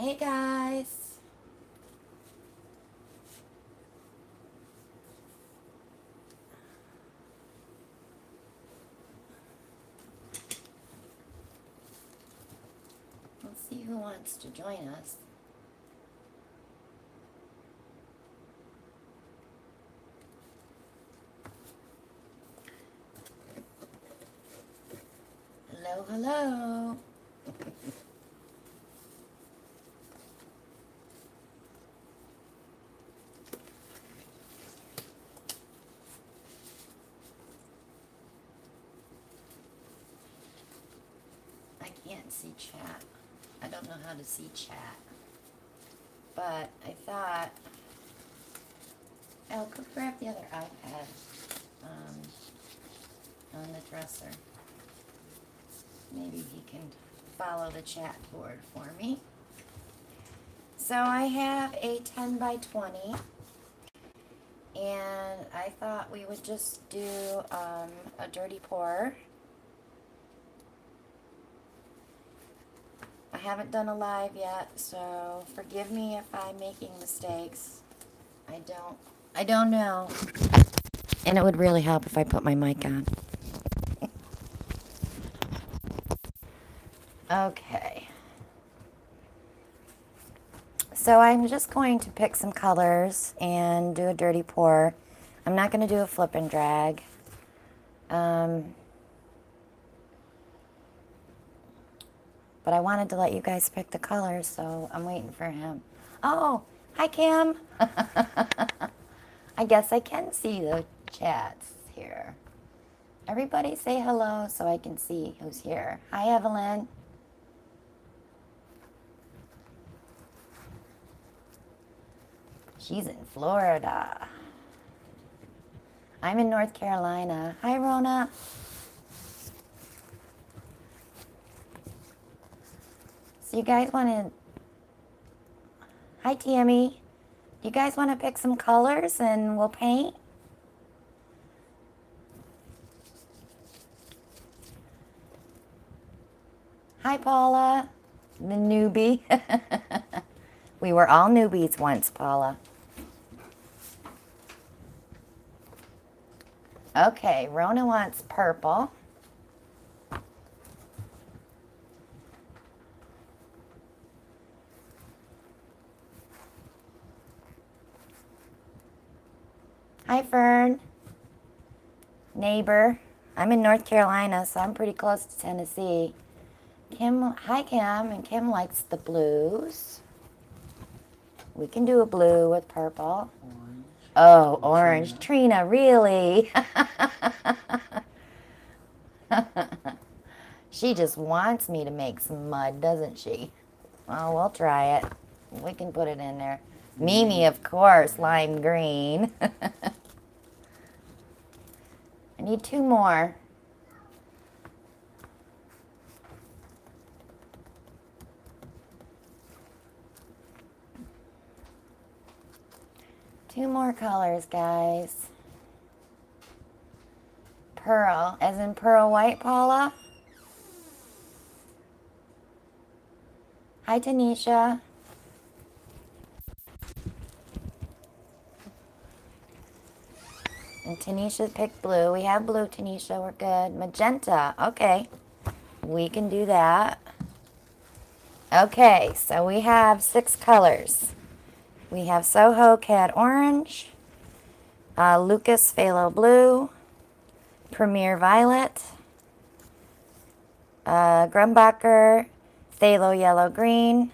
Hey guys. Let's see who wants to join us. Hello, hello. I can't see chat. I don't know how to see chat. But I thought, oh, go grab the other iPad on the dresser. Maybe he can follow the chat board for me. So I have a 10 by 20. And I thought we would just do a dirty pour. I haven't done a live yet, so forgive me if I'm making mistakes. I don't know. And it would really help if I put my mic on. Okay. So I'm just going to pick some colors and do a dirty pour. I'm not going to do a flip and drag. But I wanted to let you guys pick the colors, so I'm waiting for him. Oh, hi, Kim. I guess I can see the chats here. Everybody say hello so I can see who's here. Hi, Evelyn. She's in Florida. I'm in North Carolina. Hi, Rona. So you guys want to... Hi, Tammy. You guys want to pick some colors and we'll paint? Hi, Paula. The newbie. We were all newbies once, Paula. Okay, Rona wants purple. Hi, Fern. Neighbor. I'm in North Carolina, so I'm pretty close to Tennessee. Kim, hi, Kim. And Kim likes the blues. We can do a blue with purple. Orange. Oh, orange. Trina, really? She just wants me to make some mud, doesn't she? Well, we'll try it. We can put it in there. Mimi, of course, lime green. I need two more. Two more colors, guys. Pearl, as in pearl white, Paula. Hi, Tanisha. And Tanisha picked blue. We have blue, Tanisha. We're good. Magenta. Okay. We can do that. Okay, so we have 6 colors. We have Soho Cad Orange, Lucas Phthalo Blue, Premier Violet, Grumbacher Phthalo Yellow Green,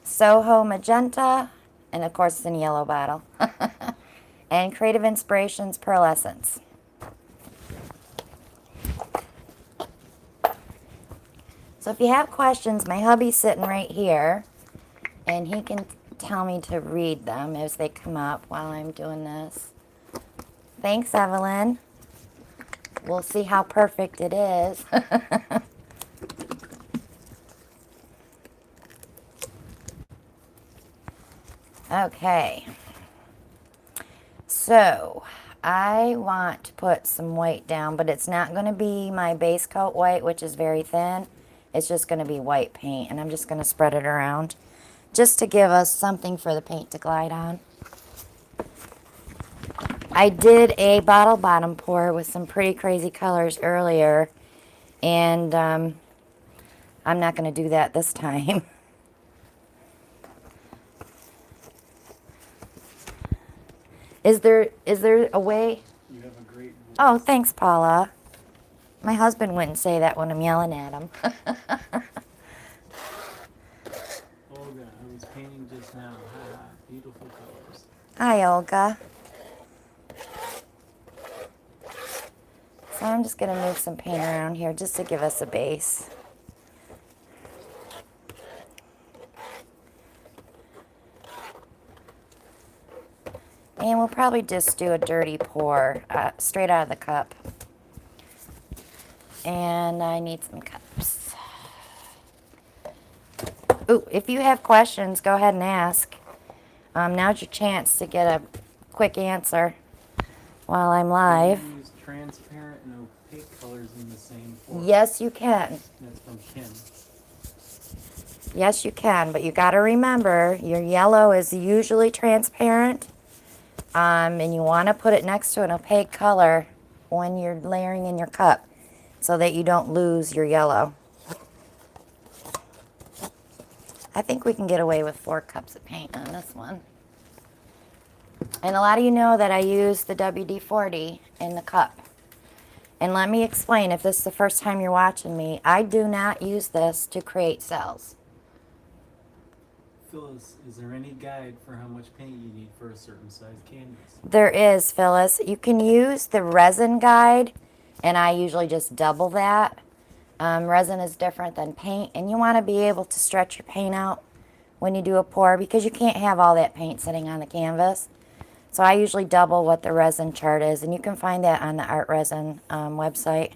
Soho Magenta, and of course it's in a yellow bottle, and Creative Inspirations Pearlescence. So if you have questions, my hubby's sitting right here, and he can tell me to read them as they come up while I'm doing this. Thanks, Evelyn. We'll see how perfect it is. Okay. So, I want to put some white down, but it's not going to be my base coat white, which is very thin. It's just going to be white paint, and I'm just going to spread it around. just to give us something for the paint to glide on. I did a bottle bottom pour with some pretty crazy colors earlier, and I'm not going to do that this time. Is there a way? You have a great voice. Oh, thanks, Paula. My husband wouldn't say that when I'm yelling at him. Olga, I was painting just now. Haha, beautiful colors. Hi, Olga. So I'm just going to move some paint around here just to give us a base. And we'll probably just do a dirty pour straight out of the cup. And I need some cups. Ooh, if you have questions, go ahead and ask. Now's your chance to get a quick answer while I'm live. Can you use transparent and opaque colors in the same pour? Yes, you can. That's from Kim. Yes, you can, but you got to remember your yellow is usually transparent, and you want to put it next to an opaque color when you're layering in your cup so that you don't lose your yellow. I think we can get away with 4 cups of paint on this one. And a lot of you know that I use the WD-40 in the cup. And let me explain, if this is the first time you're watching me, I do not use this to create cells. Phyllis, is there any guide for how much paint you need for a certain size canvas? There is, Phyllis. You can use the resin guide, and I usually just double that. Resin is different than paint, and you want to be able to stretch your paint out when you do a pour because you can't have all that paint sitting on the canvas. So I usually double what the resin chart is, and you can find that on the Art Resin website.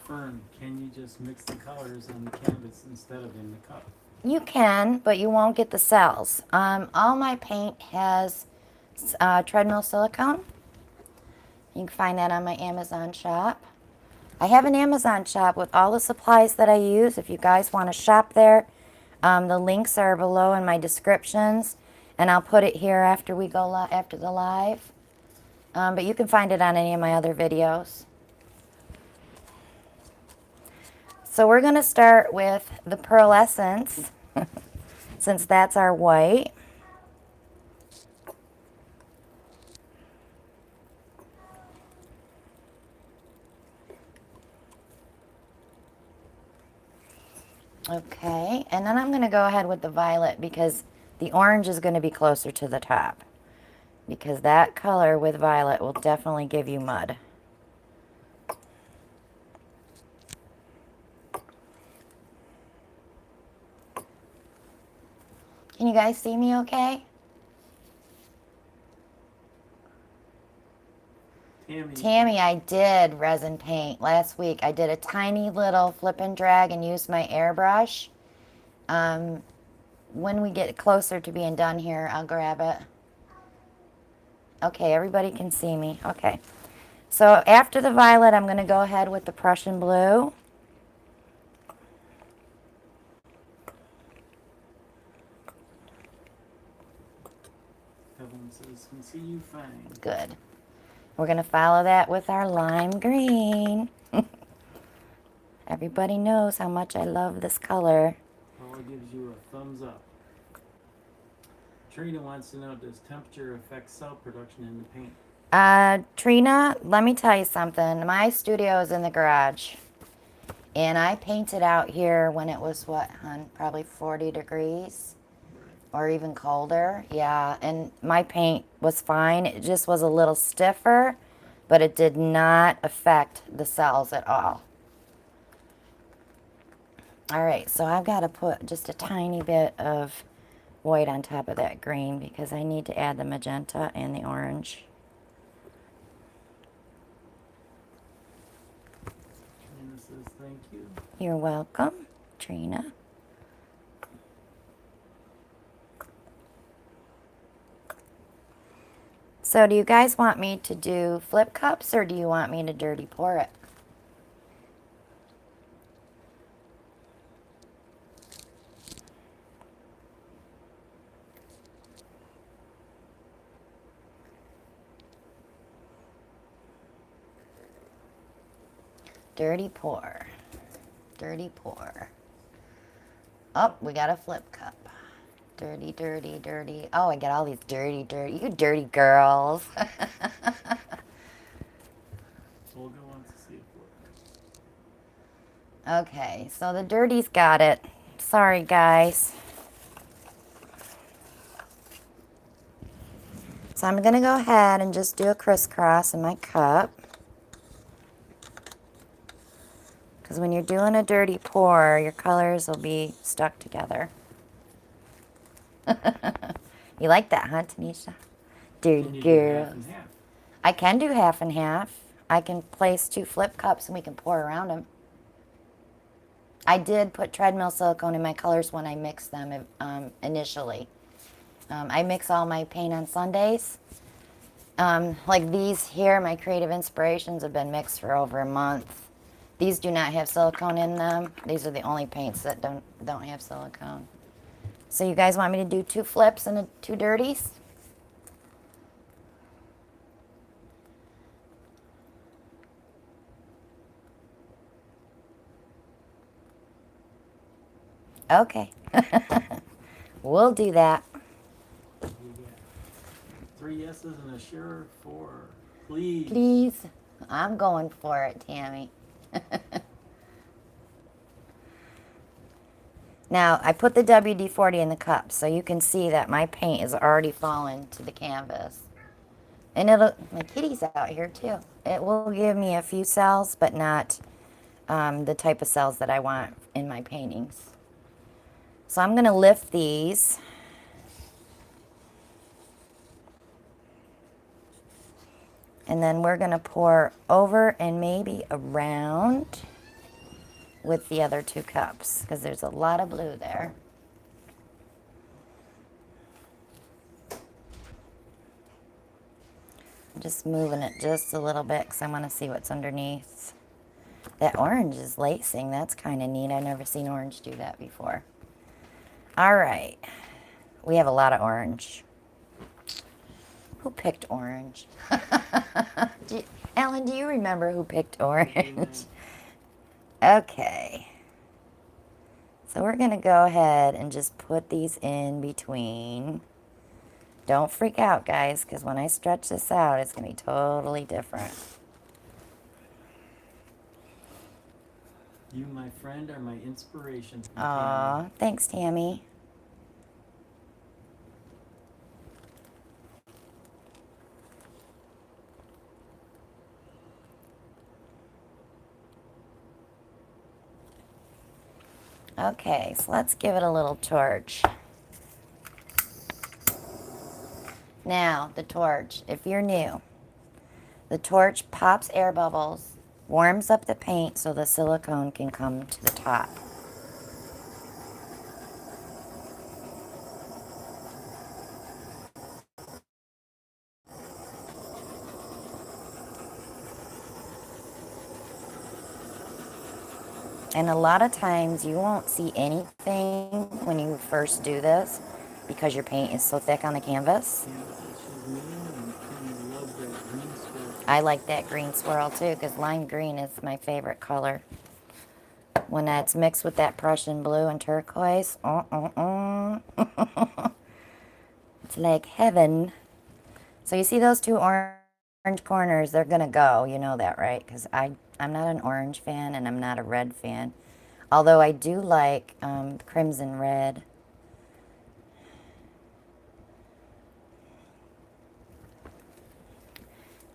Fern, can you just mix the colors on the canvas instead of in the cup? You can, but you won't get the cells. All my paint has treadmill silicone. You can find that on my Amazon shop. I have an Amazon shop with all the supplies that I use. If you guys want to shop there, the links are below in my descriptions, and I'll put it here after we go after the live. But you can find it on any of my other videos. So we're going to start with the pearlescence, since that's our white. Okay, and then I'm going to go ahead with the violet because the orange is going to be closer to the top, because that color with violet will definitely give you mud. Can you guys see me okay? Tammy, I did resin paint last week. I did a tiny little flip and drag and used my airbrush. When we get closer to being done here, I'll grab it. Okay, everybody can see me. Okay. So after the violet, I'm going to go ahead with the Prussian blue. Evelyn says, can see you fine. Good. We're going to follow that with our lime green. Everybody knows how much I love this color. Paula gives you a thumbs up. Trina wants to know, does temperature affect cell production in the paint? Trina, let me tell you something. My studio is in the garage. And I painted out here when it was, what, hon? Probably 40 degrees. Or even colder. Yeah, and my paint was fine. It just was a little stiffer, but it did not affect the cells at all. All right, so I've got to put just a tiny bit of white on top of that green because I need to add the magenta and the orange. Trina says thank you. You're welcome, Trina. So do you guys want me to do flip cups or do you want me to dirty pour it? Dirty pour. Dirty pour. Oh, we got a flip cup. Dirty, dirty, dirty. Oh, I get all these dirty, dirty. You dirty girls. Olga wants to see it work. Okay, so the dirty's got it. Sorry, guys. So I'm going to go ahead and just do a crisscross in my cup. Because when you're doing a dirty pour, your colors will be stuck together. You like that, huh, Tanisha? Dirty Can you do girl. half and half? I can do half and half. I can place 2 flip cups and we can pour around them. I did put treadmill silicone in my colors when I mixed them initially. I mix all my paint on Sundays. Like these here, my creative inspirations have been mixed for over a month. These do not have silicone in them. These are the only paints that don't have silicone. So you guys want me to do 2 flips and 2 dirties? Okay. We'll do that. We got 3 yeses and a sure 4. Please. Please. I'm going for it, Tammy. Now, I put the WD-40 in the cup, so you can see that my paint is already fallen to the canvas. And my kitty's out here too. It will give me a few cells, but not the type of cells that I want in my paintings. So I'm going to lift these. And then we're going to pour over and maybe around with the other 2 cups because there's a lot of blue there. I'm just moving it just a little bit because I want to see what's underneath. That orange is lacing. That's kind of neat. I've never seen orange do that before. All right. We have a lot of orange. Who picked orange? Ellen, do you remember who picked orange? Okay. So we're going to go ahead and just put these in between. Don't freak out, guys, because when I stretch this out, it's going to be totally different. You, my friend, are my inspiration. Aw, thanks, Tammy. Okay, so let's give it a little torch. Now, the torch, if you're new, the torch pops air bubbles, warms up the paint so the silicone can come to the top. And a lot of times you won't see anything when you first do this because your paint is so thick on the canvas. I like that green swirl too because lime green is my favorite color. When that's mixed with that Prussian blue and turquoise, it's like heaven. So you see those 2 orange corners, they're going to go. You know that, right? Because I'm not an orange fan and I'm not a red fan. Although I do like crimson red.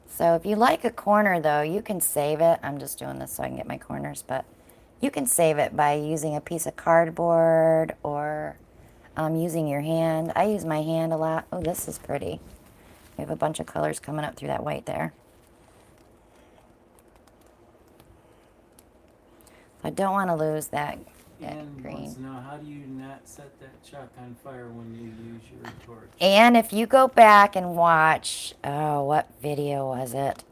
So if you like a corner, though, you can save it. I'm just doing this so I can get my corners, but you can save it by using a piece of cardboard or using your hand. I use my hand a lot. Oh, this is pretty. We have a bunch of colors coming up through that white there. I don't want to lose that that Ann green. wants to know, how do you not set that chuck on fire when you use your torch? And if you go back and watch, oh, what video was it?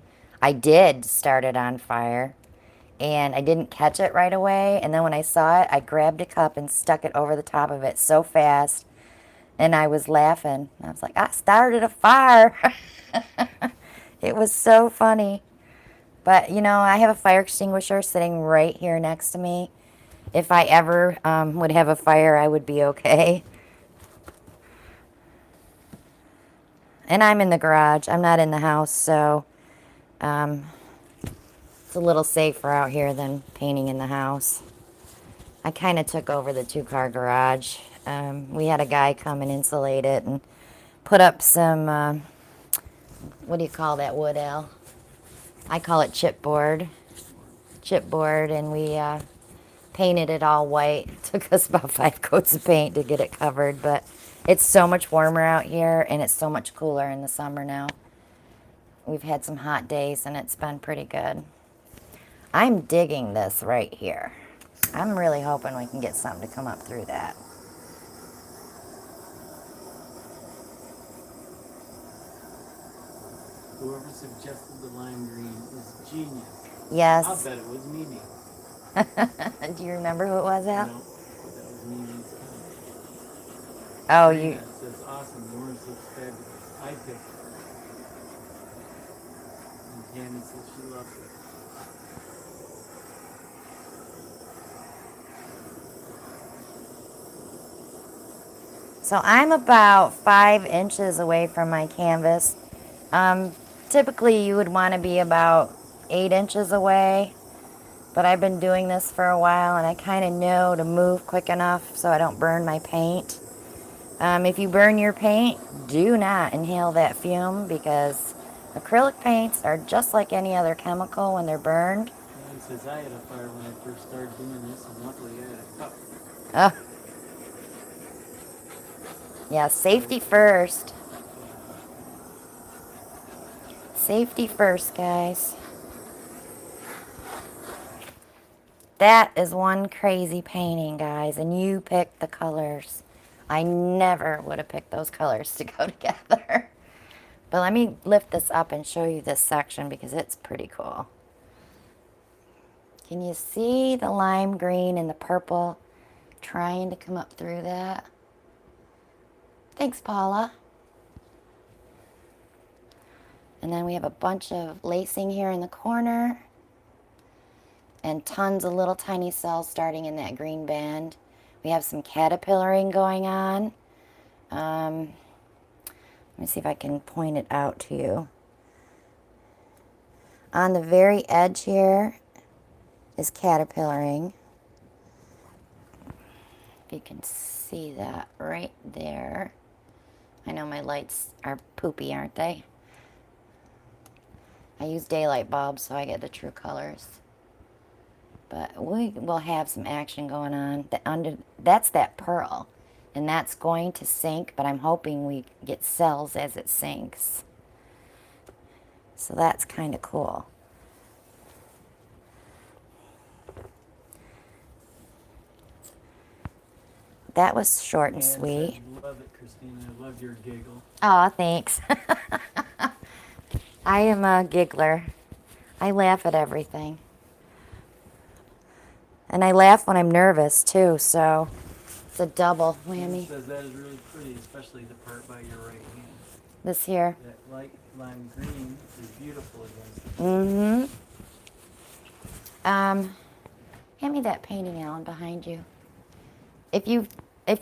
I did start it on fire, and I didn't catch it right away. And then when I saw it, I grabbed a cup and stuck it over the top of it so fast, and I was laughing. I was like, I started a fire. It was so funny. But, you know, I have a fire extinguisher sitting right here next to me. If I ever would have a fire, I would be okay. And I'm in the garage. I'm not in the house, so it's a little safer out here than painting in the house. I kind of took over the two-car garage. We had a guy come and insulate it and put up some, what do you call that wood, Al? I call it chipboard. Chipboard, and we painted it all white. It took us about 5 coats of paint to get it covered, but it's so much warmer out here, and it's so much cooler in the summer now. We've had some hot days, and it's been pretty good. I'm digging this right here. I'm really hoping we can get something to come up through that. Whoever suggested the lime green is genius. Yes. I'll bet it was Mimi. Do you remember who it was, Al? No, that was Mimi's comment. Oh, Trina you... says, awesome, yours looks fabulous. I picked it. And Candy says she loves it. So I'm about 5 inches away from my canvas. Typically you would want to be about 8 inches away, but I've been doing this for a while and I kind of know to move quick enough so I don't burn my paint. If you burn your paint, do not inhale that fume, because acrylic paints are just like any other chemical when they're burned. Candy says, I had a fire when I first started doing this, and luckily I had a cup. Oh. Yeah, safety first. Safety first, guys. That is one crazy painting, guys, and you picked the colors. I never would have picked those colors to go together. But let me lift this up and show you this section, because it's pretty cool. Can you see the lime green and the purple trying to come up through that? Thanks, Paula. And then we have a bunch of lacing here in the corner, and tons of little tiny cells starting in that green band. We have some caterpillaring going on. Let me see if I can point it out to you. On the very edge here is caterpillaring. If you can see that right there. I know my lights are poopy, aren't they? I use daylight bulbs so I get the true colors. But we will have some action going on. That's that pearl, and that's going to sink, but I'm hoping we get cells as it sinks. So that's kind of cool. That was short and sweet. Love it, Christina. I love your giggle. Aw, thanks. I am a giggler. I laugh at everything. And I laugh when I'm nervous, too, so it's a double whammy. She says that is really pretty, especially the part by your right hand. This here. That light lime green is beautiful against the Mm-hmm. Hand me that painting, Alan, behind you. If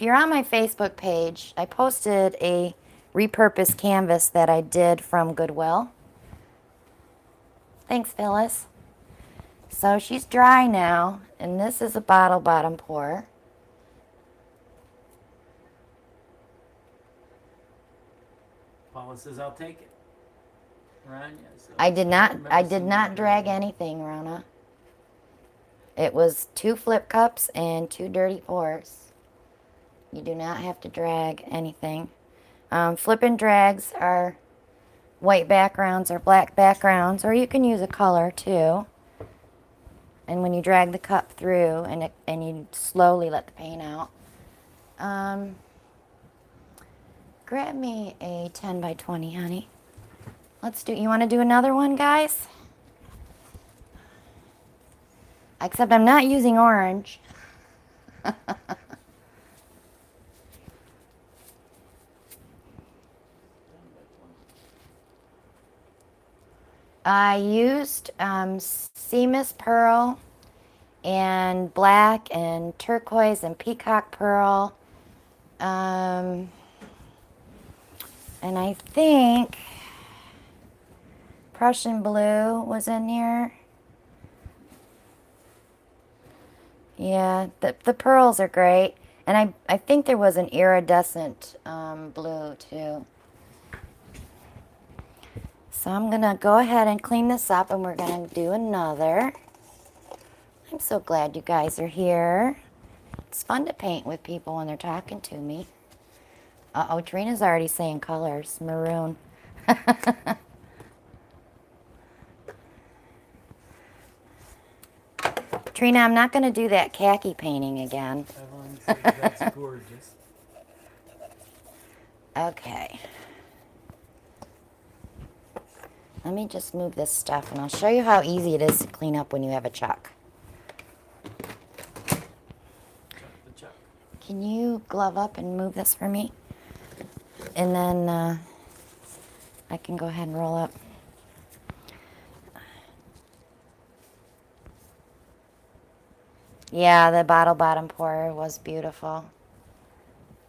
you're on my Facebook page, I posted a repurposed canvas that I did from Goodwill. Thanks, Phyllis. So she's dry now, and this is a bottle bottom pour. Paula says, I'll take it. Rania says, I did remember seeing not that drag drag. anything, Rona. It was 2 flip cups and 2 dirty pours. You do not have to drag anything. Flip and drags are white backgrounds or black backgrounds, or you can use a color too. And when you drag the cup through and you slowly let the paint out, grab me a 10 by 20, honey. You want to do another one, guys? Except I'm not using orange. I used Seamus Pearl and black and turquoise and peacock pearl. And I think Prussian blue was in here. Yeah, the pearls are great. And I think there was an iridescent blue too. So I'm going to go ahead and clean this up and we're going to do another. I'm so glad you guys are here. It's fun to paint with people when they're talking to me. Uh-oh, Trina's already saying colors. Maroon. Trina, I'm not going to do that khaki painting again. Evelyn says that's gorgeous. Okay. Let me just move this stuff and I'll show you how easy it is to clean up when you have a chuck. Chuck the chuck. Can you glove up and move this for me? And then I can go ahead and roll up. Yeah, the bottle bottom pour was beautiful.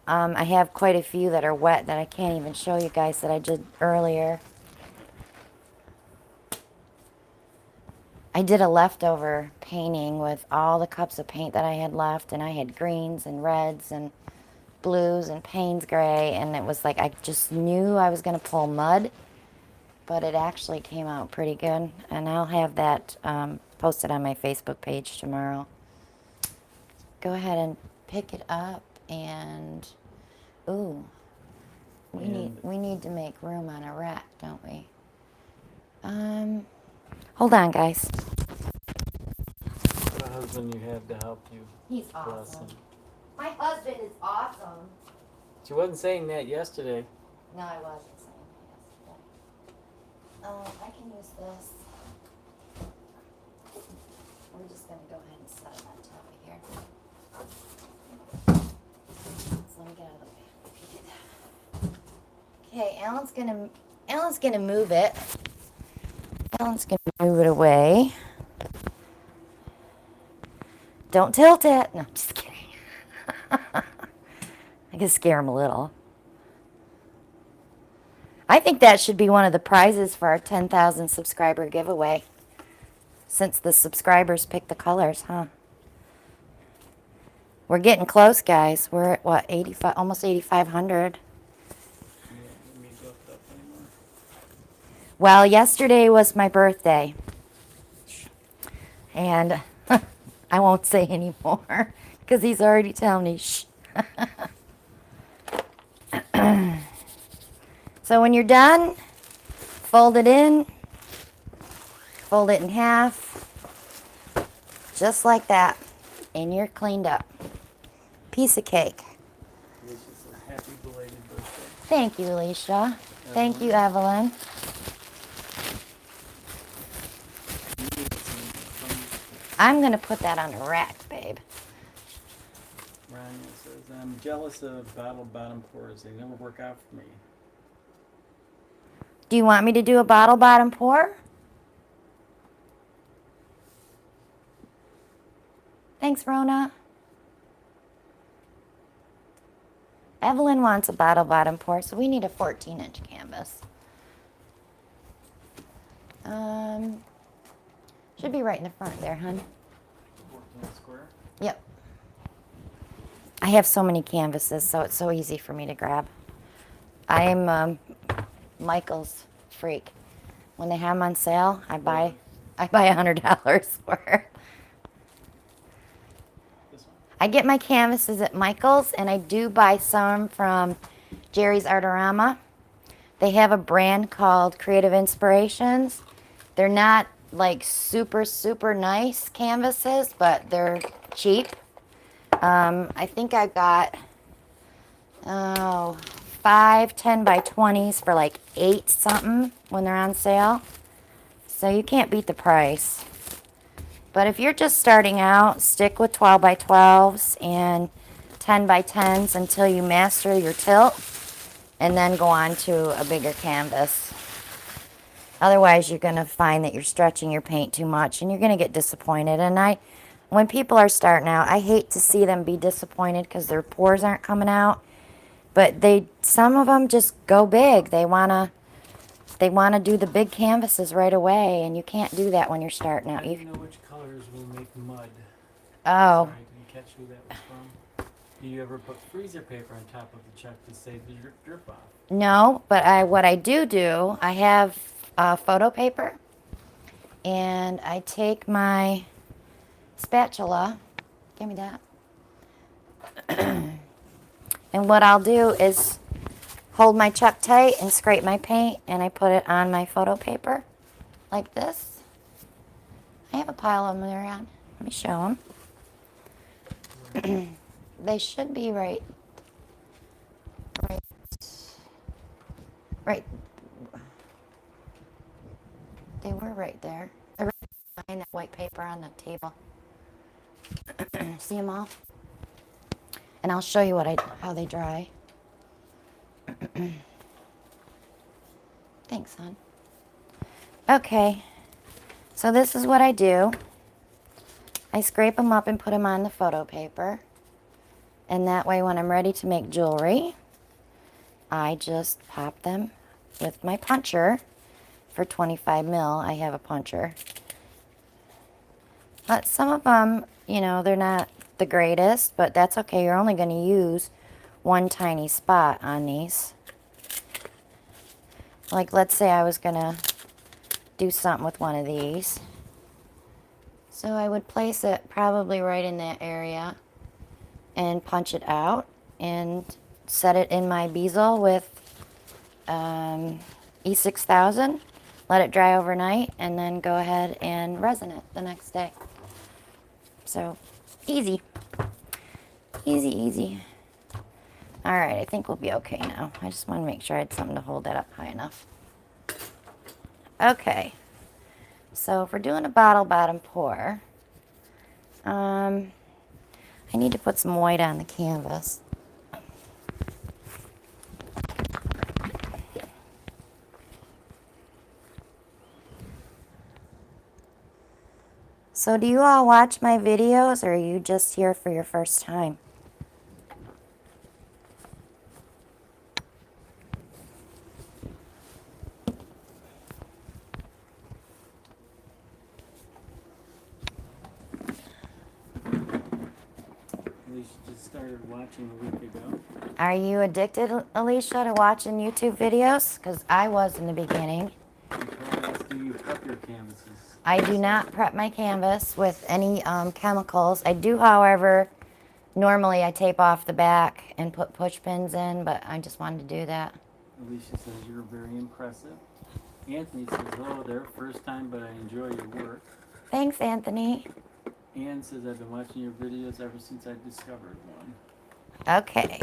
I have quite a few that are wet that I can't even show you guys that I did earlier. I did a leftover painting with all the cups of paint that I had left, and I had greens and reds and blues and Payne's gray, and it was like I just knew I was going to pull mud, but it actually came out pretty good, and I'll have that posted on my Facebook page tomorrow. Go ahead and pick it up, and ooh, we need to make room on a rack, don't we? Hold on, guys. What a husband you have to help you. He's Bless awesome. him. My husband is awesome. She wasn't saying that yesterday. No, I wasn't saying that yesterday. I can use this. I'm just going to go ahead and set it on top of here. So let me get out of the way if you do that. Okay, Alan's gonna move it. Alan's gonna move it away. Don't tilt it. No, I'm just kidding. I can scare him a little. I think that should be one of the prizes for our 10,000 subscriber giveaway. Since the subscribers pick the colors, huh? We're getting close, guys. We're at what, 85, almost 8,500. Let me build it up anymore. Well, yesterday was my birthday. And I won't say anymore because he's already telling me, shh. So when you're done, fold it in, fold it in half, just like that, and you're cleaned up. Piece of cake. This is a happy belated birthday. Thank you, Alicia. Thank you, Evelyn. I'm going to put that on a rack, babe. Ryan says, I'm jealous of bottle bottom pours. They never work out for me. Do you want me to do a bottle bottom pour? Thanks, Rona. Evelyn wants a bottle bottom pour, so we need a 14-inch canvas. Should be right in the front there, hon. 14 square. Yep. I have so many canvases, so it's so easy for me to grab. I'm Michael's freak. When they have them on sale, I buy $100 worth. This one? I get my canvases at Michael's, and I do buy some from Jerry's Artorama. They have a brand called Creative Inspirations. They're not like super nice canvases, but they're cheap. I think I got, oh, 5 10x20s for like 8 something when they're on sale. So you can't beat the price. But if you're just starting out, stick with 12x12s and 10x10s until you master your tilt, and then go on to a bigger canvas. Otherwise, you're going to find that you're stretching your paint too much and you're going to get disappointed. And when people are starting out, I hate to see them be disappointed because their pores aren't coming out. But some of them just go big. They want to do the big canvases right away, and you can't do that when you're starting out. I don't know which colors will make mud. Oh. Sorry, I didn't catch who that was from. Do you ever put freezer paper on top of the chuck to save the drip off? No, but what I do, I have photo paper, and I take my spatula, give me that, and what I'll do is hold my chuck tight and scrape my paint, and I put it on my photo paper like this. I have a pile of them there on. Let me show them. They should be right. They were right there. They're right behind that white paper on the table. See them all? And I'll show you how they dry. Thanks, hon. Okay, so this is what I do. I scrape them up and put them on the photo paper. And that way when I'm ready to make jewelry, I just pop them with my puncher. For 25 mil, I have a puncher. But some of them, they're not the greatest, but that's okay. You're only going to use one tiny spot on these. Like, let's say I was going to do something with one of these. So I would place it probably right in that area and punch it out and set it in my bezel with E6000. Let it dry overnight, and then go ahead and resin it the next day. So, easy. Easy. All right, I think we'll be okay now. I just want to make sure I had something to hold that up high enough. Okay. So, if we're doing a bottle bottom pour, I need to put some white on the canvas. So do you all watch my videos, or are you just here for your first time? Alicia just started watching a week ago. Are you addicted, Alicia, to watching YouTube videos? Because I was in the beginning. Do you prep your canvases? I do not prep my canvas with any chemicals. I do, however, normally I tape off the back and put push pins in, but I just wanted to do that. Alicia says you're very impressive. Anthony says, hello there, first time, but I enjoy your work. Thanks, Anthony. Ann says, I've been watching your videos ever since I discovered one. Okay.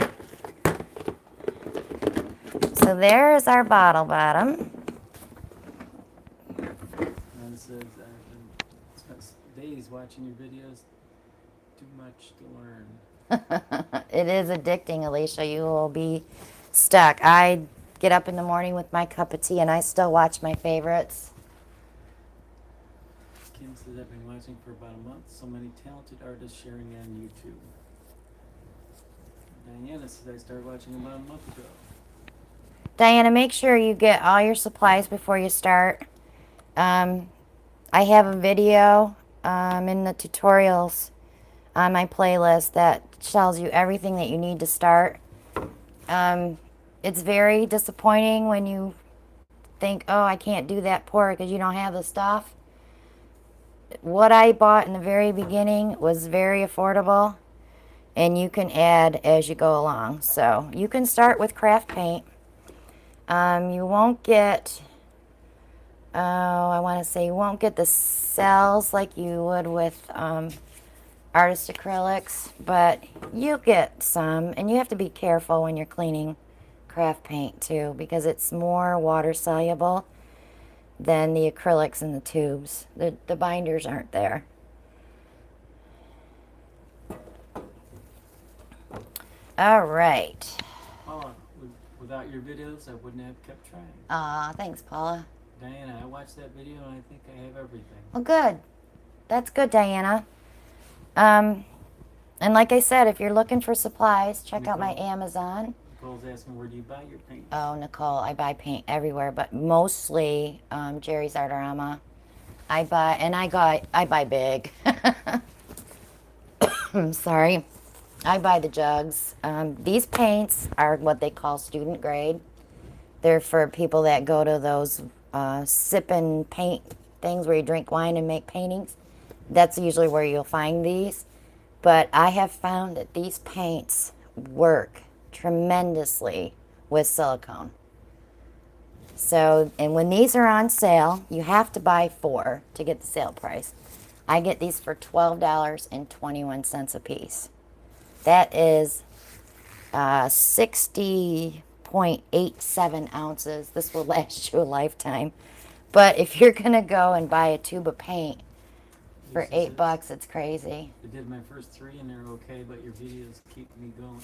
So there is our bottle bottom. And says, I've been spent days watching your videos. Too much to learn. It is addicting, Alicia. You will be stuck. I get up in the morning with my cup of tea and I still watch my favorites. Kim says, I've been watching for about a month. So many talented artists sharing on YouTube. Diana says, I started watching about a month ago. Diana, make sure you get all your supplies before you start. I have a video in the tutorials on my playlist that tells you everything that you need to start. It's very disappointing when you think, oh, I can't do that pour because you don't have the stuff. What I bought in the very beginning was very affordable, and you can add as you go along. So you can start with craft paint. You won't get I want to say you won't get the cells like you would with artist acrylics, but you get some, and you have to be careful when you're cleaning craft paint too, because it's more water soluble than the acrylics in the tubes. The binders aren't there. All right. Oh, without your videos, I wouldn't have kept trying. Aw, thanks, Paula. Diana, I watched that video and I think I have everything. Well, good. That's good, Diana. And like I said, if you're looking for supplies, check out my Amazon. Nicole's asking, where do you buy your paint? Oh, Nicole, I buy paint everywhere, but mostly Jerry's Artarama. I buy big. I'm sorry. I buy the jugs. These paints are what they call student grade. They're for people that go to those sipping paint things where you drink wine and make paintings. That's usually where you'll find these. But I have found that these paints work tremendously with silicone. So, and when these are on sale, you have to buy 4 to get the sale price. I get these for $12.21 a piece. That is 60.87 ounces. This will last you a lifetime. But if you're going to go and buy a tube of paint for $8, it's crazy. I did my first 3 and they're okay, but your videos keep me going.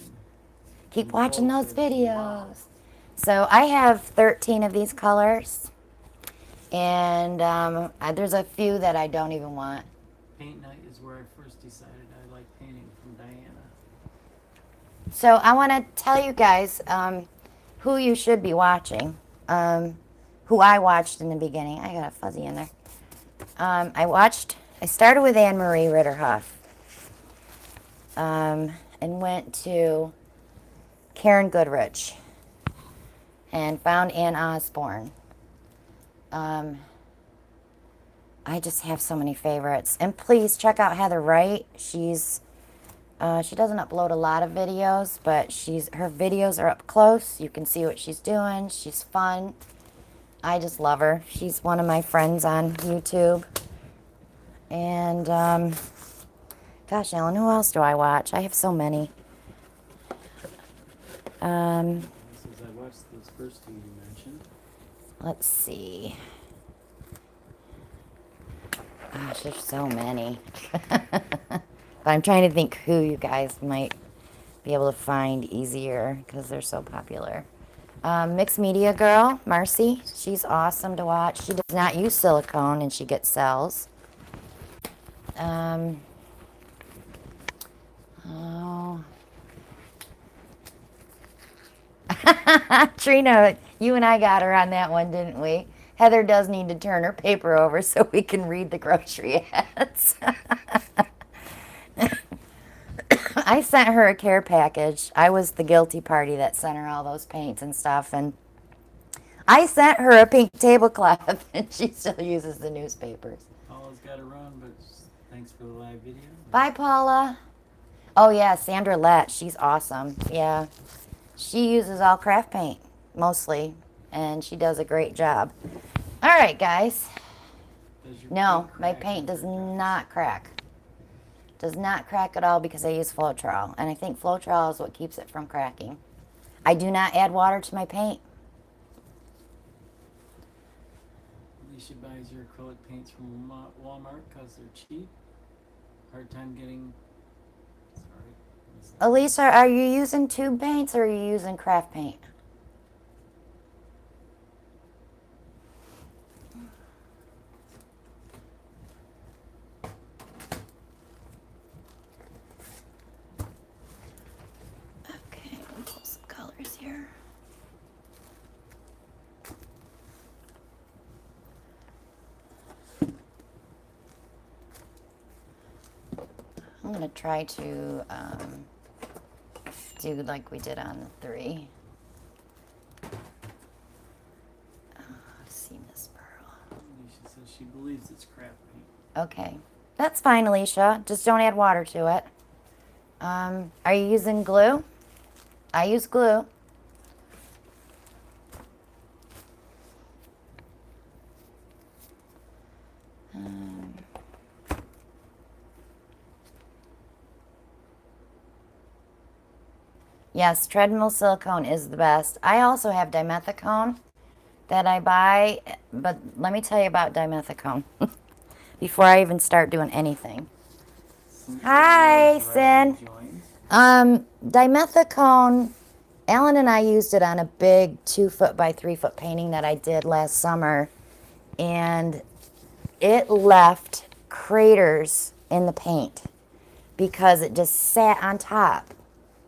Keep watching those videos. So I have 13 of these colors. And there's a few that I don't even want. Paint night is where I first decided I like painting from Diana. So I want to tell you guys who you should be watching. Who I watched in the beginning. I got a fuzzy in there. I started with Anne Marie Ritterhoff. And went to Karen Goodrich. And found Ann Osborne. I just have so many favorites. And please check out Heather Wright. She doesn't upload a lot of videos, but her videos are up close. You can see what she's doing. She's fun. I just love her. She's one of my friends on YouTube. And gosh, Ellen, who else do I watch? I have so many. Since I watched those first 2 you mentioned. Let's see. Gosh, there's so many. But I'm trying to think who you guys might be able to find easier because they're so popular. Mixed Media Girl, Marcy. She's awesome to watch. She does not use silicone and she gets cells. Trina, you and I got her on that one, didn't we? Heather does need to turn her paper over so we can read the grocery ads. I sent her a care package. I was the guilty party that sent her all those paints and stuff. And I sent her a pink tablecloth, and she still uses the newspapers. Paula's got to run, but thanks for the live video. Bye, Paula. Oh, yeah, Sandra Lett. She's awesome. Yeah. She uses all craft paint, mostly, and she does a great job. All right, guys. No, my paint does not crack. Does not crack at all because I use Floetrol, and I think Floetrol is what keeps it from cracking. I do not add water to my paint. Alicia buys your acrylic paints from Walmart because they're cheap. Hard time getting... Sorry. Alicia, are you using tube paints or are you using craft paint? Okay, we'll pull some colors here. I'm going to try to do like we did on the 3. See, Miss Pearl. Alicia says she believes it's craft paint. Okay, that's fine, Alicia. Just don't add water to it. Are you using glue? I use glue. Yes, treadmill silicone is the best. I also have dimethicone that I buy, but let me tell you about dimethicone before I even start doing anything. Hi, Sin. Dimethicone, Alan and I used it on a big 2 foot by 3 foot painting that I did last summer, and it left craters in the paint because it just sat on top.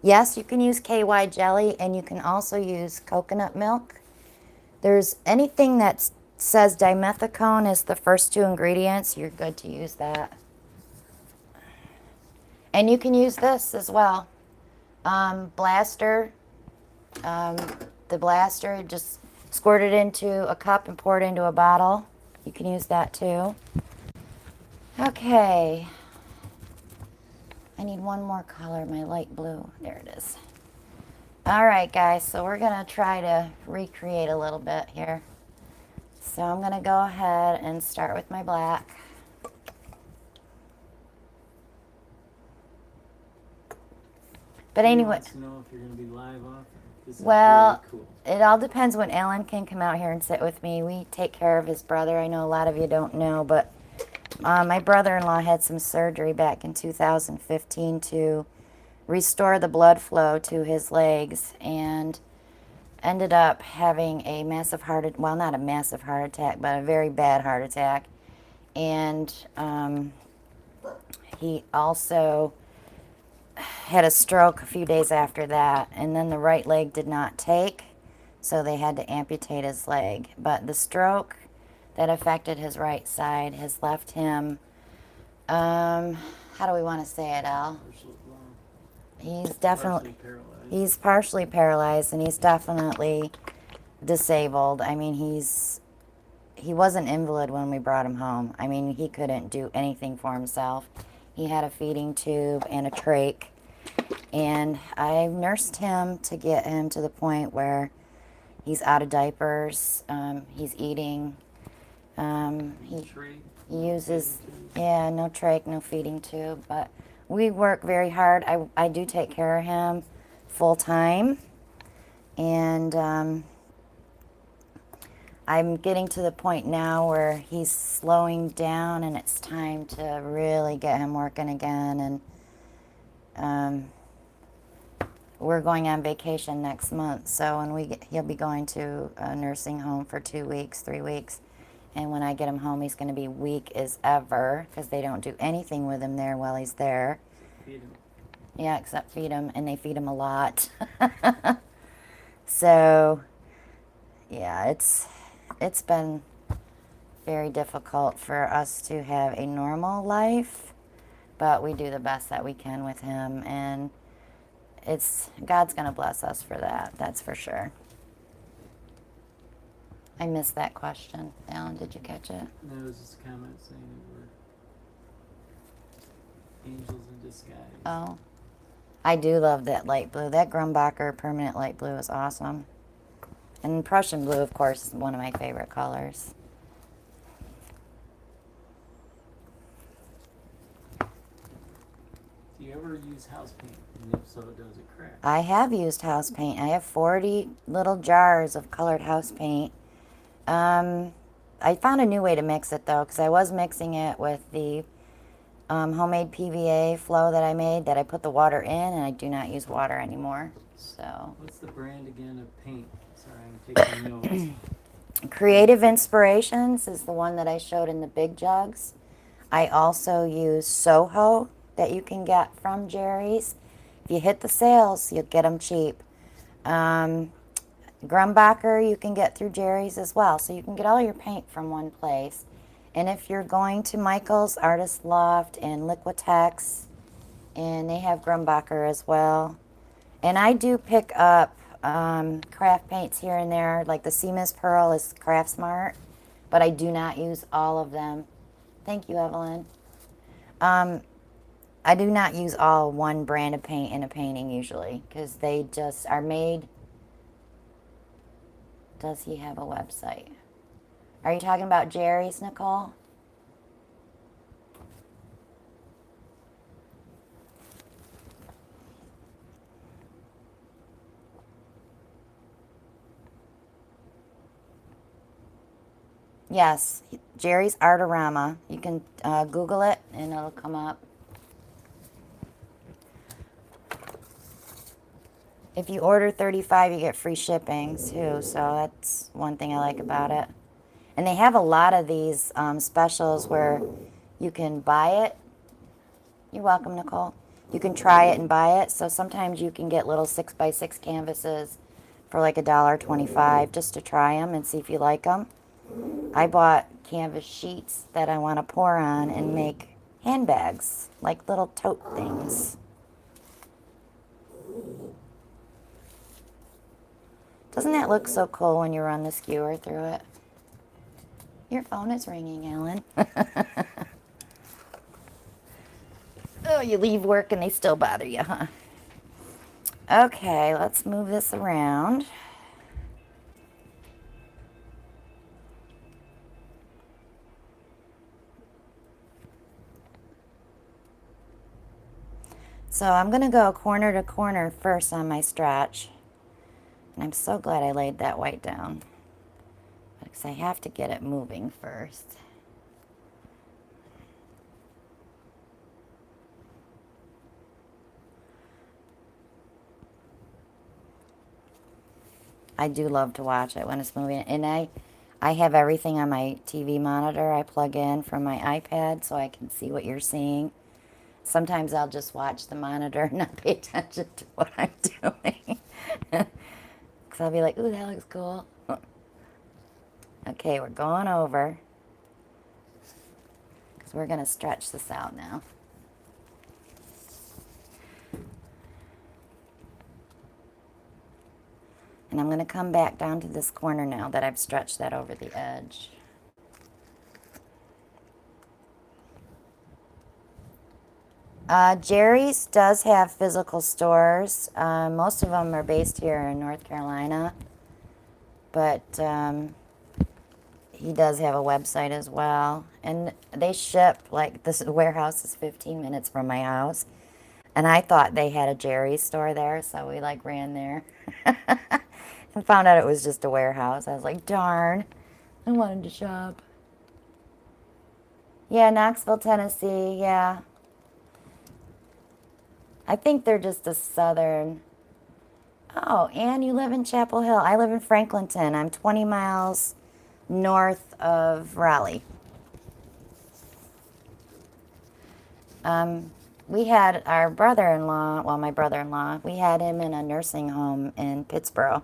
Yes, you can use KY jelly, and you can also use coconut milk. There's anything that says dimethicone is the first two ingredients, you're good to use that. And you can use this as well. Blaster, the blaster, just squirt it into a cup and pour it into a bottle. You can use that too. Okay. I need one more color, my light blue. There it is. All right, guys, so we're gonna try to recreate a little bit here. So I'm gonna go ahead and start with my black. But anyway, wants to know if you're going to be live off. This is well, really cool. it all depends when Alan can come out here and sit with me. We take care of his brother. I know a lot of you don't know, but my brother-in-law had some surgery back in 2015 to restore the blood flow to his legs, and ended up having a massive well, not a massive heart attack, but a very bad heart attack. And he also had a stroke a few days after that, and then the right leg did not take, so they had to amputate his leg. But the stroke that affected his right side has left him, how do we want to say it, Al? He's definitely, he's partially paralyzed, and he's definitely disabled. I mean, he was an invalid when we brought him home. I mean, he couldn't do anything for himself. He had a feeding tube and a trach, and I nursed him to get him to the point where he's out of diapers, he's eating, he uses, yeah, no trach, no feeding tube, but we work very hard. I do take care of him full time, and I'm getting to the point now where he's slowing down, and it's time to really get him working again. And we're going on vacation next month, so when he'll be going to a nursing home for 2 weeks, 3 weeks. And when I get him home, he's going to be weak as ever because they don't do anything with him there while he's there. Feed him. Yeah, except feed him, and they feed him a lot. So, yeah, it's been very difficult for us to have a normal life, but we do the best that we can with him, and God's going to bless us for that, that's for sure. I missed that question. Alan, did you catch it? There was this comment saying that we're angels in disguise. Oh, I do love that light blue. That Grumbacher permanent light blue is awesome. And Prussian blue, of course, is one of my favorite colors. Do you ever use house paint? And if so, does it crack? I have used house paint. I have 40 little jars of colored house paint. I found a new way to mix it, though, because I was mixing it with the homemade PVA flow that I made, that I put the water in, and I do not use water anymore. So. What's the brand again of paint? Sorry, I'm taking notes. Creative Inspirations is the one that I showed in the big jugs. I also use Soho that you can get from Jerry's. If you hit the sales, you'll get them cheap. Grumbacher you can get through Jerry's as well. So you can get all your paint from one place. And if you're going to Michael's Artist Loft and Liquitex, and they have Grumbacher as well. And I do pick up craft paints here and there, like the Seamus Pearl is Craft Smart, but I do not use all of them. Thank you, Evelyn. I do not use all one brand of paint in a painting usually, because they just are made. Does he have a website? Are you talking about Jerry's, Nicole? Yes, Jerry's Artorama. You can Google it and it'll come up. If you order 35, you get free shipping too. So that's one thing I like about it. And they have a lot of these specials where you can buy it. You're welcome, Nicole. You can try it and buy it. So sometimes you can get little 6x6 canvases for like $1.25 just to try them and see if you like them. I bought canvas sheets that I want to pour on and make handbags, like little tote things. Doesn't that look so cool when you run the skewer through it? Your phone is ringing, Alan. Oh, you leave work and they still bother you, huh? Okay, let's move this around. So I'm going to go corner to corner first on my stretch. And I'm so glad I laid that white down, because I have to get it moving first. I do love to watch it when it's moving. And I have everything on my TV monitor. I plug in from my iPad so I can see what you're seeing. Sometimes I'll just watch the monitor and not pay attention to what I'm doing. Because I'll be like, ooh, that looks cool. Okay, we're going over. Because we're going to stretch this out now. And I'm going to come back down to this corner now that I've stretched that over the edge. Jerry's does have physical stores. Most of them are based here in North Carolina. But he does have a website as well. And they ship, like, this warehouse is 15 minutes from my house. And I thought they had a Jerry's store there, so we, like, ran there. And found out it was just a warehouse. I was like, darn, I wanted to shop. Yeah, Knoxville, Tennessee, yeah. I think they're just a southern. Oh, and you live in Chapel Hill. I live in Franklinton. I'm 20 miles north of Raleigh. We had our brother-in-law, well, my brother-in-law, we had him in a nursing home in Pittsburgh.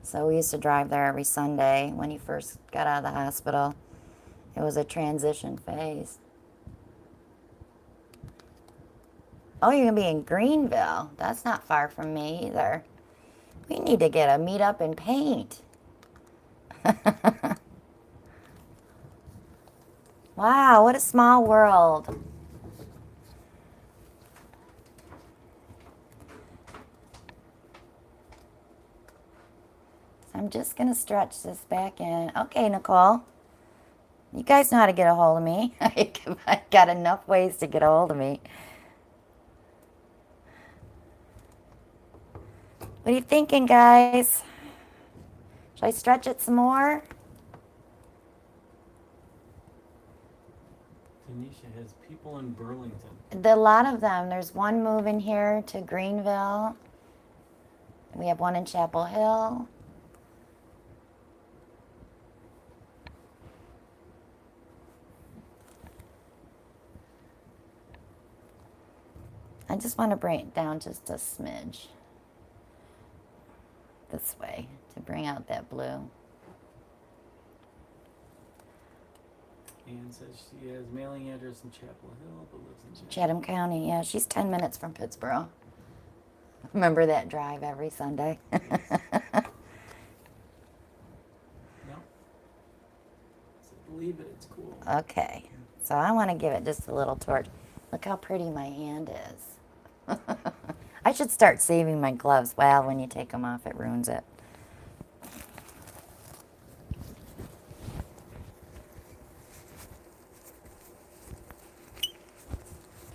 So we used to drive there every Sunday when he first got out of the hospital. It was a transition phase. Oh, you're going to be in Greenville. That's not far from me either. We need to get a meet up and paint. Wow, what a small world. I'm just going to stretch this back in. Okay, Nicole. You guys know how to get a hold of me. I got enough ways to get a hold of me. What are you thinking, guys? Should I stretch it some more? Tanisha has people in Burlington. A lot of them. There's one moving here to Greenville. We have one in Chapel Hill. I just want to bring it down just a smidge. This way to bring out that blue. Ann says she has mailing address in Chapel Hill, but lives in Chatham County, yeah. She's 10 minutes from Pittsburgh. Remember that drive every Sunday? No. Believe it, it's cool. Okay, so I want to give it just a little torch. Look how pretty my hand is. I should start saving my gloves. Well, when you take them off, it ruins it.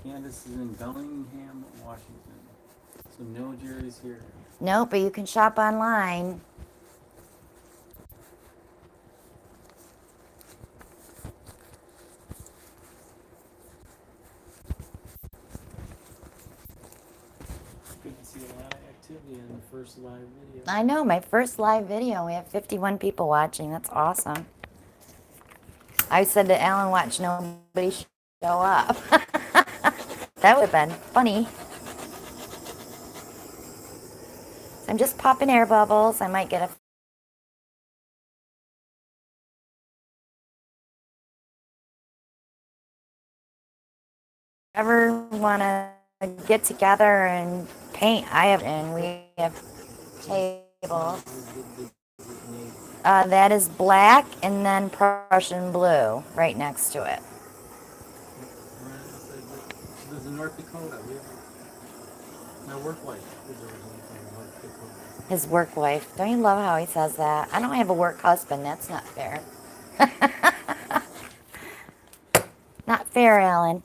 Candace is in Bellingham, Washington. So no Jerry's here. No, but you can shop online. activity on the first live video. I know, my first live video. We have 51 people watching. That's awesome. I said to Alan, watch nobody show up. That would have been funny. So I'm just popping air bubbles. I might get a ever want to get together and paint. We have tables. That is black and then Prussian blue right next to it. This is North Dakota. My work wife is originally from North Dakota. His work wife. Don't you love how he says that? I don't have a work husband. That's not fair. Not fair, Alan.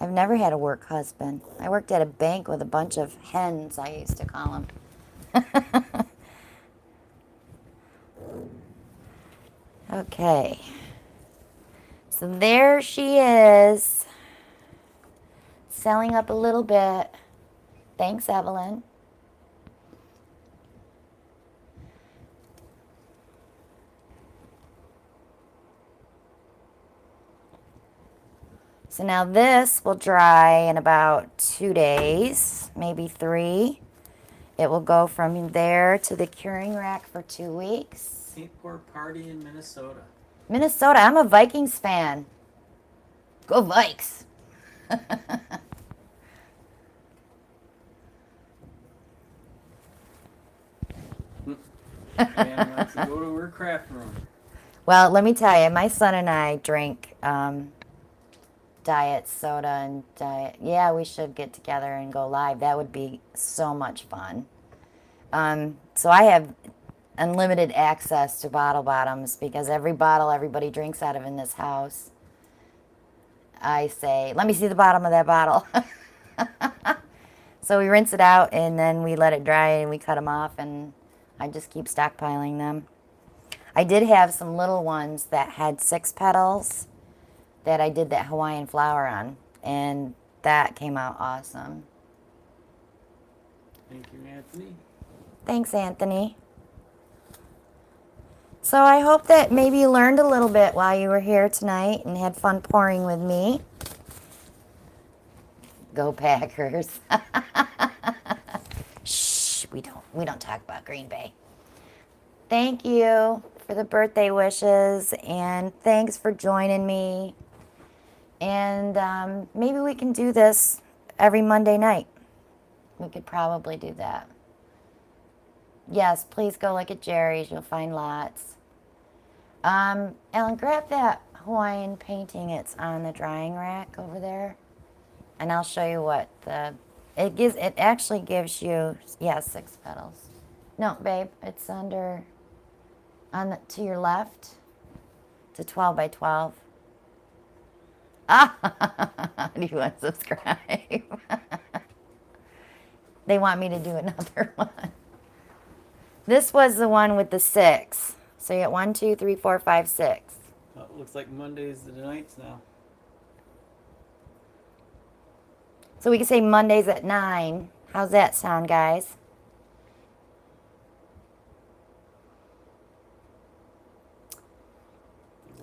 I've never had a work husband. I worked at a bank with a bunch of hens, I used to call them. Okay. So there she is. Selling up a little bit. Thanks, Evelyn. So now this will dry in about 2 days, maybe 3. It will go from there to the curing rack for 2 weeks. Paint pour party in Minnesota. Minnesota, I'm a Vikings fan. Go Vikes. And wants to go to her craft room. Well, let me tell you, my son and I drink diet soda and diet. Yeah, we should get together and go live. That would be so much fun. So I have unlimited access to bottle bottoms because every bottle everybody drinks out of in this house, I say, let me see the bottom of that bottle. So we rinse it out and then we let it dry and we cut them off, and I just keep stockpiling them. I did have some little ones that had 6 petals that I did that Hawaiian flower on, and that came out awesome. Thank you, Anthony. Thanks, Anthony. So I hope that maybe you learned a little bit while you were here tonight and had fun pouring with me. Go Packers. Shh, we don't talk about Green Bay. Thank you for the birthday wishes, and thanks for joining me. And maybe we can do this every Monday night. We could probably do that. Yes, please go look at Jerry's. You'll find lots. Alan, grab that Hawaiian painting. It's on the drying rack over there. And I'll show you what it gives. It actually gives you, 6 petals. No, babe, it's under, to your left. It's a 12 by 12. Ah, do you want to subscribe? They want me to do another one. This was the one with the 6. So you got 1, 2, 3, 4, 5, 6. Well, it looks like Mondays are the nights now. So we can say Mondays at 9. How's that sound, guys?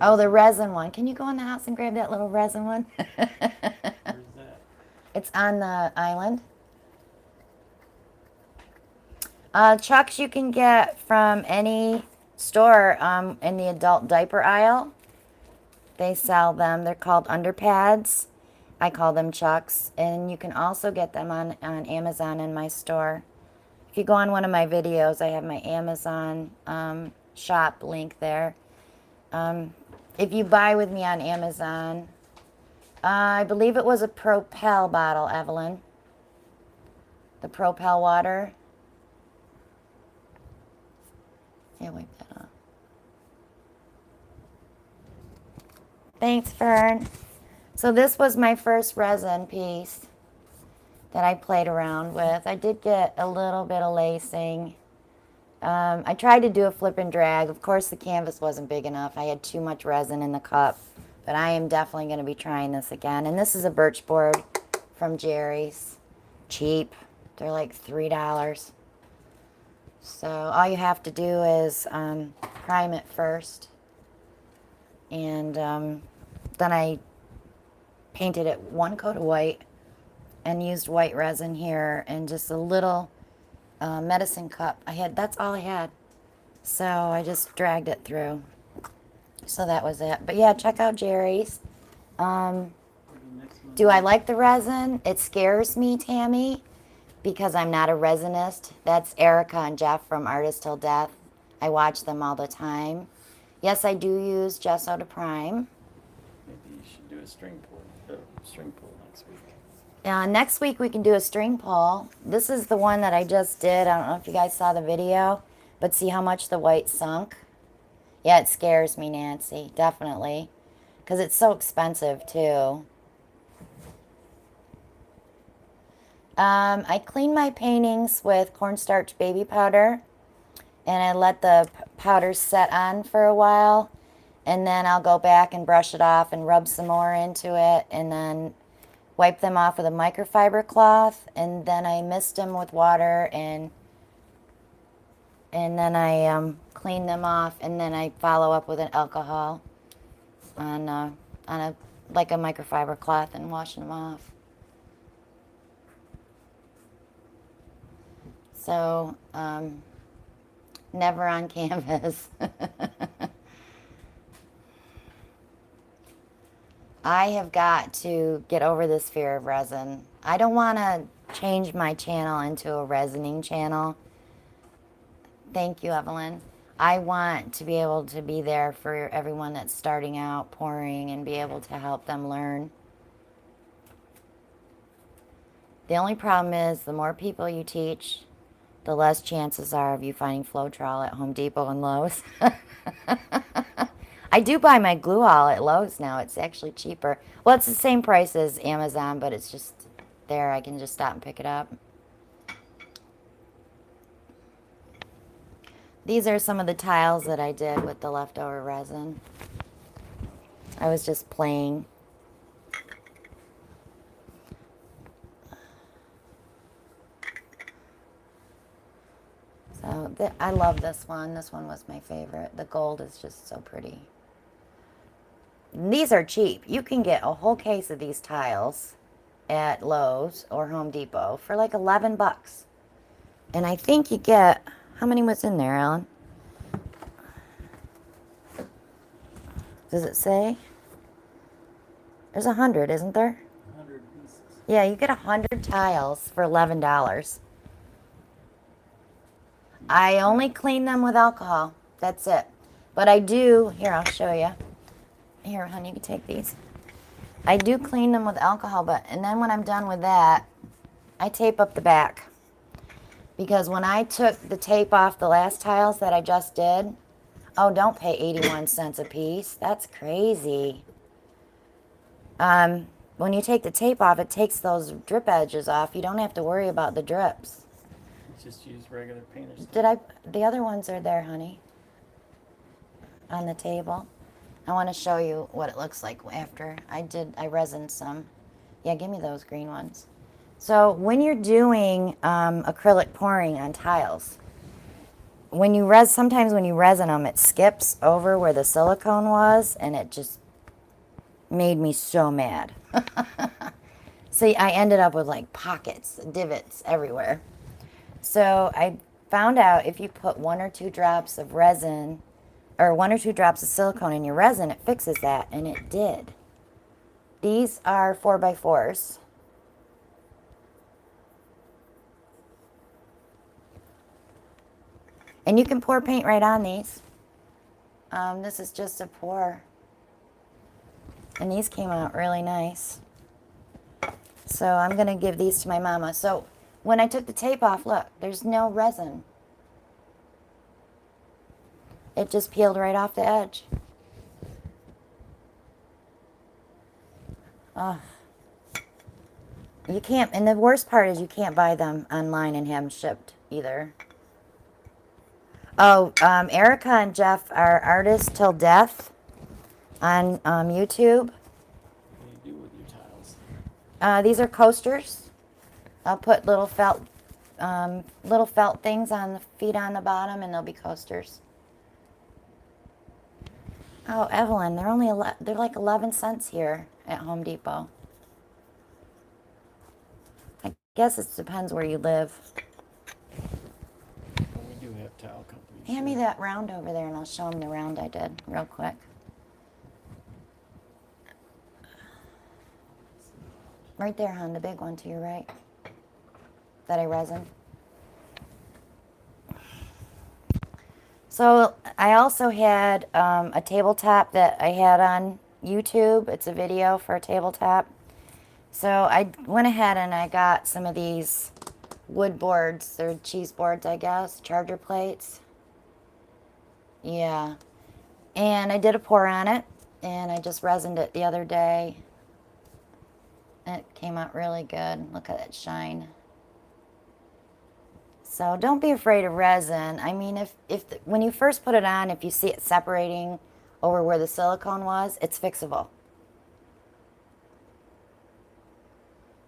Oh, the resin one. Can you go in the house and grab that little resin one? Where's that? It's on the island. Chucks you can get from any store in the adult diaper aisle. They sell them. They're called underpads. I call them Chucks. And you can also get them on Amazon in my store. If you go on one of my videos, I have my Amazon shop link there. If you buy with me on Amazon, I believe it was a Propel bottle, Evelyn. The Propel water. Yeah, wipe that off. Thanks, Fern. So this was my first resin piece that I played around with. I did get a little bit of lacing. I tried to do a flip and drag. Of course, the canvas wasn't big enough. I had too much resin in the cup. But I am definitely going to be trying this again. And this is a birch board from Jerry's. Cheap. They're like $3. So all you have to do is prime it first. And then I painted it one coat of white and used white resin here and just a little medicine cup. That's all I had. So I just dragged it through. So that was it. But yeah, check out Jerry's. Do I like the resin? It scares me, Tammy, because I'm not a resinist. That's Erica and Jeff from Artist Till Death. I watch them all the time. Yes, I do use gesso to prime. Maybe you should do a string pull next week. Next week we can do a string pull. This is the one that I just did. I don't know if you guys saw the video, but see how much the white sunk? Yeah, it scares me, Nancy, definitely, because it's so expensive too. I clean my paintings with cornstarch baby powder, and I let the powder set on for a while, and then I'll go back and brush it off and rub some more into it, and then wipe them off with a microfiber cloth, and then I mist them with water, and then I clean them off, and then I follow up with an alcohol on a like a microfiber cloth and wash them off. So never on canvas. I have got to get over this fear of resin. I don't want to change my channel into a resining channel. Thank you, Evelyn. I want to be able to be there for everyone that's starting out pouring and be able to help them learn. The only problem is the more people you teach, the less chances are of you finding Floetrol at Home Depot and Lowe's. I do buy my glue all at Lowe's now. It's actually cheaper. Well, it's the same price as Amazon, but it's just there. I can just stop and pick it up. These are some of the tiles that I did with the leftover resin. I was just playing. So I love this one. This one was my favorite. The gold is just so pretty. And these are cheap. You can get a whole case of these tiles at Lowe's or Home Depot for like 11 bucks. And I think you get, how many was in there, Alan? Does it say? There's 100, isn't there? 100 pieces. Yeah, you get 100 tiles for $11. I only clean them with alcohol. That's it. But I do, here, I'll show you. Here, honey, you can take these. I do clean them with alcohol, and then when I'm done with that, I tape up the back. Because when I took the tape off the last tiles that I just did, oh, don't pay 81 cents a piece. That's crazy. When you take the tape off, it takes those drip edges off. You don't have to worry about the drips. Just use regular painter's tape. The other ones are there, honey, on the table. I want to show you what it looks like after I resined some. Yeah, give me those green ones. So when you're doing acrylic pouring on tiles, sometimes when you resin them, it skips over where the silicone was, and it just made me so mad. See, I ended up with like pockets, divots everywhere. So I found out if you put 1 or 2 drops of resin or 1 or 2 drops of silicone in your resin, it fixes that, and it did. These are 4x4s. And you can pour paint right on these. This is just a pour. And these came out really nice. So I'm going to give these to my mama. So when I took the tape off, look, there's no resin. It just peeled right off the edge. Oh. You can't, and the worst part is you can't buy them online and have them shipped either. Oh, Erica and Jeff are Artists Till Death on YouTube. What do you do with your tiles? These are coasters. I'll put little felt little felt things on the feet on the bottom, and they'll be coasters. Oh, Evelyn, they're like 11 cents here at Home Depot. I guess it depends where you live. Well, we do have towel companies. Hand me here. that round over there, and I'll show them the round I did real quick. Right there, hon, the big one to your right. That I resin. So I also had a tabletop that I had on YouTube. It's a video for a tabletop. So I went ahead and I got some of these wood boards. They're cheese boards, I guess, charger plates. Yeah. And I did a pour on it, and I just resined it the other day. It came out really good. Look at that shine. So don't be afraid of resin. I mean, when you first put it on, if you see it separating over where the silicone was, it's fixable.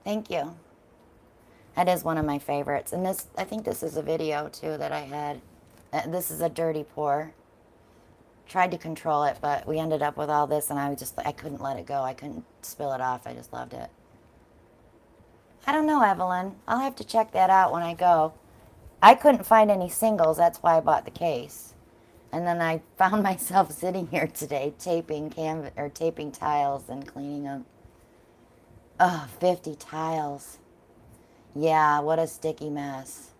Thank you. That is one of my favorites. And this, I think this is a video too that I had. This is a dirty pour. Tried to control it, but we ended up with all this, and I couldn't let it go. I couldn't spill it off. I just loved it. I don't know, Evelyn. I'll have to check that out when I go. I couldn't find any singles. That's why I bought the case. And then I found myself sitting here today taping tiles and cleaning them. Oh, 50 tiles. Yeah, what a sticky mess.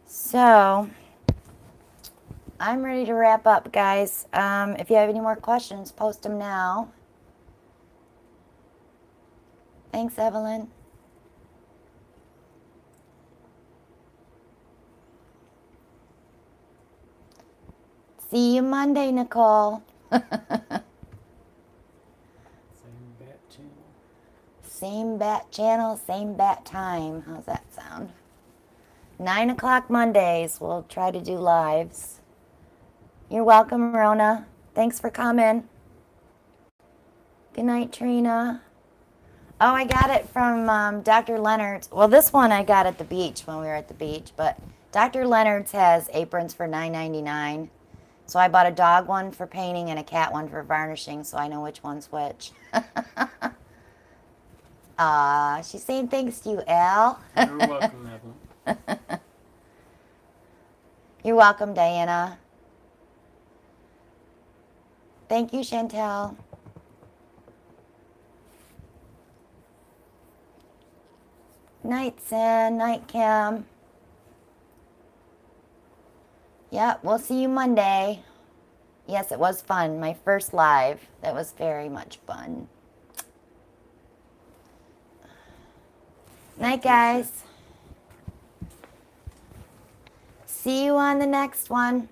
So, I'm ready to wrap up, guys. If you have any more questions, post them now. Thanks, Evelyn. See you Monday, Nicole. Same bat channel. Same bat channel, same bat time. How's that sound? 9 o'clock Mondays. We'll try to do lives. You're welcome, Rona. Thanks for coming. Good night, Trina. Oh, I got it from Dr. Leonard's. Well, this one I got at the beach when we were at the beach, but Dr. Leonard's has aprons for $9.99. So I bought a dog one for painting and a cat one for varnishing, so I know which one's which. She's saying thanks to you, Al. You're welcome, Evelyn. You're welcome, Diana. Thank you, Chantel. Night, Sin. Night, Kim. Yep, we'll see you Monday. Yes, it was fun. My first live. That was very much fun. Night, guys. See you on the next one.